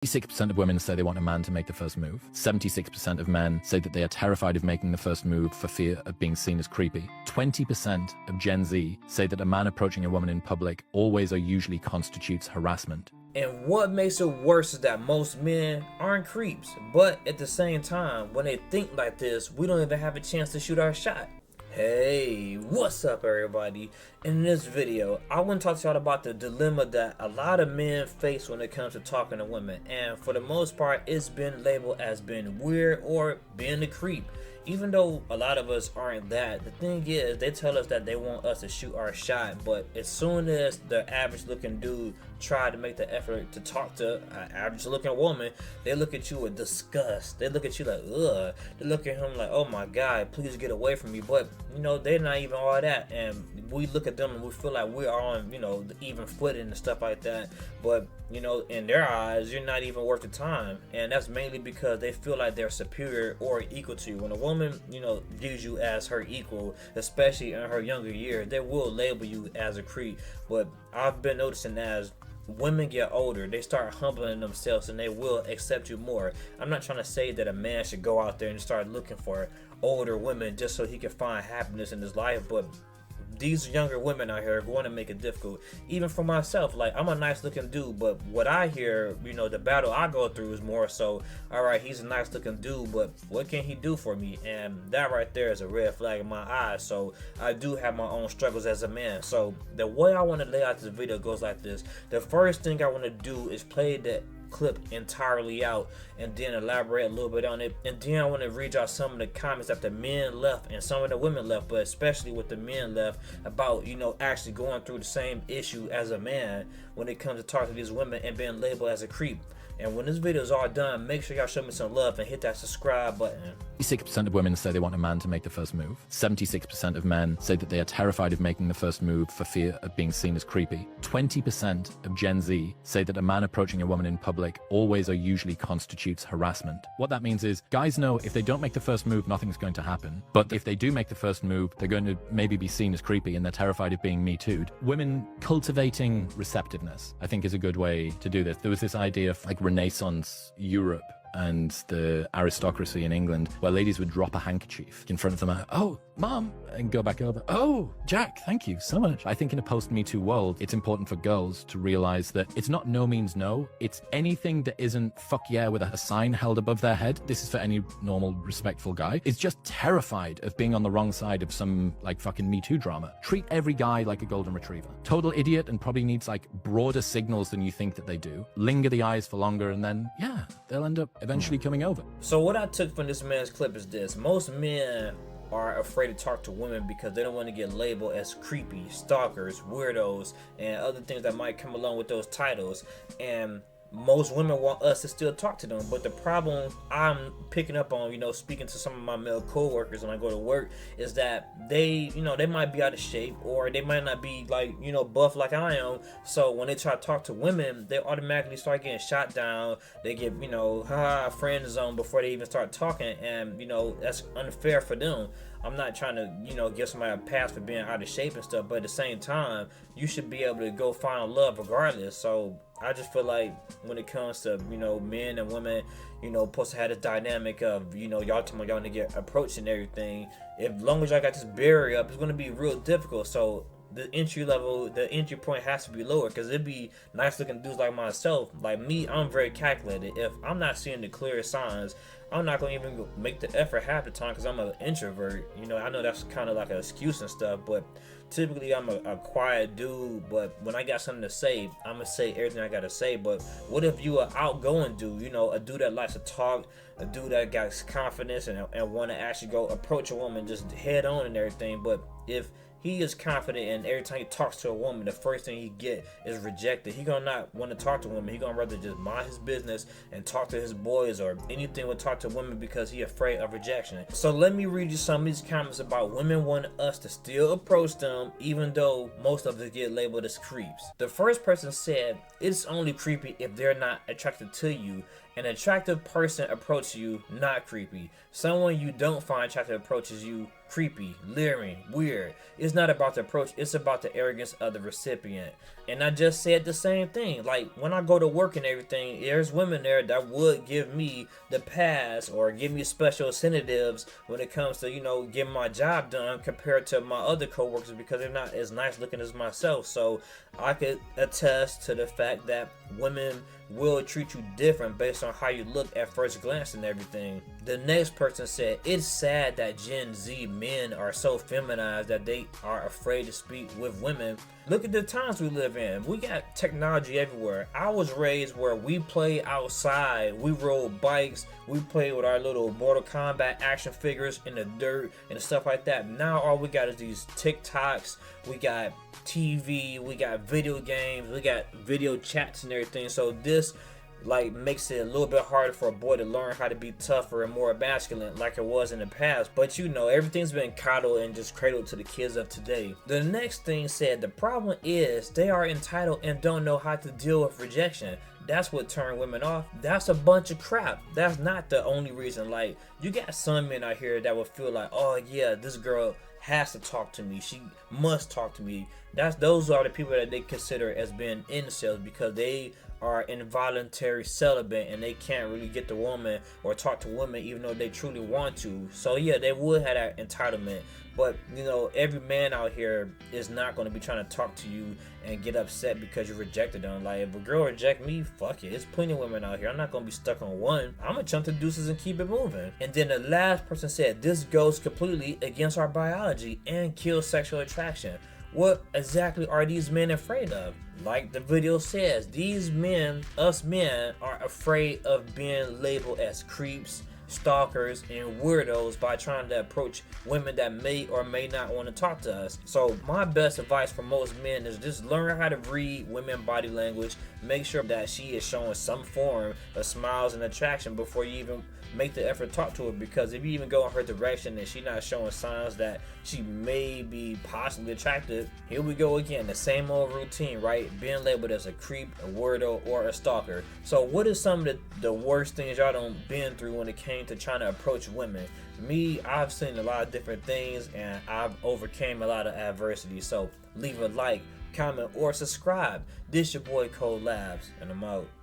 86% of women say they want a man to make the first move. 76% of men say that they are terrified of making the first move for fear of being seen as creepy. 20% of Gen Z say that a man approaching a woman in public always or usually constitutes harassment. And what makes it worse is that most men aren't creeps, but at the same time, when they think like this, we don't even have a chance to shoot our shot. Hey, what's up everybody? In this video, I want to talk to y'all about the dilemma that a lot of men face when it comes to talking to women, and for the most part, it's been labeled as being weird or being a creep. Even though a lot of us aren't that, the thing is, they tell us that they want us to shoot our shot, but as soon as the average looking dude try to make the effort to talk to an average looking woman, they look at you with disgust. They look at you like, ugh. They look at him like, oh my God, please get away from me. But, you know, they're not even all that. And we look at them and we feel like we're on, you know, the even footing and stuff like that. But, you know, in their eyes, you're not even worth the time. And that's mainly because they feel like they're superior or equal to you. When a woman, you know, views you as her equal, especially in her younger years, they will label you as a creep. But I've been noticing as women get older, they start humbling themselves and they will accept you more. I'm not trying to say that a man should go out there and start looking for older women just so he can find happiness in his life, but these younger women out here are going to make it difficult. Even for myself, like, I'm a nice looking dude, but what I hear, you know, the battle I go through is more so, all right, he's a nice looking dude, but what can he do for me? And that right there is a red flag in my eyes. So I do have my own struggles as a man. So the way I want to lay out this video goes like this. The first thing I want to do is play the clip entirely out and then elaborate a little bit on it, and then I want to read out some of the comments that the men left and some of the women left, but especially with the men left about, you know, actually going through the same issue as a man when it comes to talking to these women and being labeled as a creep. And when this video is all done, make sure y'all show me some love and hit that subscribe button. 86% of women say they want a man to make the first move. 76% of men say that they are terrified of making the first move for fear of being seen as creepy. 20% of Gen Z say that a man approaching a woman in public always or usually constitutes harassment. What that means is, guys know if they don't make the first move, nothing's going to happen. But if they do make the first move, they're going to maybe be seen as creepy and they're terrified of being Me Too'd. Women cultivating receptiveness, I think, is a good way to do this. There was this idea of like Renaissance Europe and the aristocracy in England where ladies would drop a handkerchief in front of them. Oh, Mom, and go back over. Oh, Jack, thank you so much. I think in a post-Me Too world, it's important for girls to realize that it's not no means no. It's anything that isn't fuck yeah with a sign held above their head. This is for any normal, respectful guy. Is just terrified of being on the wrong side of some like fucking Me Too drama. Treat every guy like a golden retriever. Total idiot and probably needs like broader signals than you think that they do. Linger the eyes for longer and then, yeah, they'll end up eventually coming over. So what I took from this man's clip is this. Most men are afraid to talk to women because they don't want to get labeled as creepy, stalkers, weirdos, and other things that might come along with those titles. And most women want us to still talk to them, but the problem I'm picking up on, you know, speaking to some of my male co-workers when I go to work, is that they, you know, they might be out of shape or they might not be like, you know, buff like I am. So when they try to talk to women, they automatically start getting shot down. They get, you know, friend zone before they even start talking, and you know, that's unfair for them. I'm not trying to, you know, give somebody a pass for being out of shape and stuff, but at the same time, you should be able to go find love regardless. So I just feel like when it comes to, you know, men and women, you know, supposed to have this dynamic of, you know, y'all talking about y'all to get approached and everything. If long as y'all got this barrier up, it's going to be real difficult. So the entry point has to be lower, because it'd be nice looking dudes like myself. Like me, I'm very calculated. If I'm not seeing the clear signs, I'm not going to even make the effort half the time because I'm an introvert. You know, I know that's kind of like an excuse and stuff, but typically I'm a quiet dude. But when I got something to say, I'm going to say everything I got to say. But what if you an outgoing dude, you know, a dude that likes to talk, a dude that got confidence and want to actually go approach a woman just head on and everything. But if he is confident and every time he talks to a woman, the first thing he get is rejected, he gonna not want to talk to women. He gonna rather just mind his business and talk to his boys or anything with talk to women because he afraid of rejection. So let me read you some of these comments about women want us to still approach them even though most of us get labeled as creeps. The first person said, it's only creepy if they're not attracted to you. An attractive person approaches you, not creepy. Someone you don't find attractive approaches you, creepy, leering, weird. It's not about the approach, it's about the arrogance of the recipient. And I just said the same thing. Like when I go to work and everything, there's women there that would give me the pass or give me special incentives when it comes to, getting my job done compared to my other coworkers because they're not as nice looking as myself. So I could attest to the fact that women will treat you different based on how you look at first glance and everything. The next person said, it's sad that Gen Z men are so feminized that they are afraid to speak with women. Look at the times we live in. We got technology everywhere. I was raised where we play outside, we rode bikes, we played with our little Mortal Kombat action figures in the dirt and stuff like that. Now all we got is these TikToks, we got TV, we got video games, we got video chats and everything. So this makes it a little bit harder for a boy to learn how to be tougher and more masculine like it was in the past. But everything's been coddled and just cradled to the kids of today. The next thing said, the problem is they are entitled and don't know how to deal with rejection. That's what turned women off. That's a bunch of crap. That's not the only reason. Like, you got some men out here that would feel like, oh yeah, this girl has to talk to me, she must talk to me. Those are the people that they consider as being incels because they are involuntary celibate and they can't really get the woman or talk to women even though they truly want to. So yeah, they would have that entitlement. But every man out here is not going to be trying to talk to you and get upset because you rejected them. Like, if a girl reject me, fuck it. There's plenty of women out here. I'm not going to be stuck on one. I'm going to jump the deuces and keep it moving. And then the last person said, this goes completely against our biology and kills sexual attraction. What exactly are these men afraid of? Like the video says, these men, us men, are afraid of being labeled as creeps, stalkers, and weirdos by trying to approach women that may or may not want to talk to us. So my best advice for most men is just learn how to read women body language. Make sure that she is showing some form of smiles and attraction before you even make the effort to talk to her, because if you even go in her direction and she's not showing signs that she may be possibly attractive, here we go again, the same old routine, right? Being labeled as a creep, a weirdo, or a stalker. So what is some of the worst things y'all done been through when it came to trying to approach women? Me, I've seen a lot of different things and I've overcame a lot of adversity. So leave a like, comment, or subscribe. This your boy Labz, and I'm out.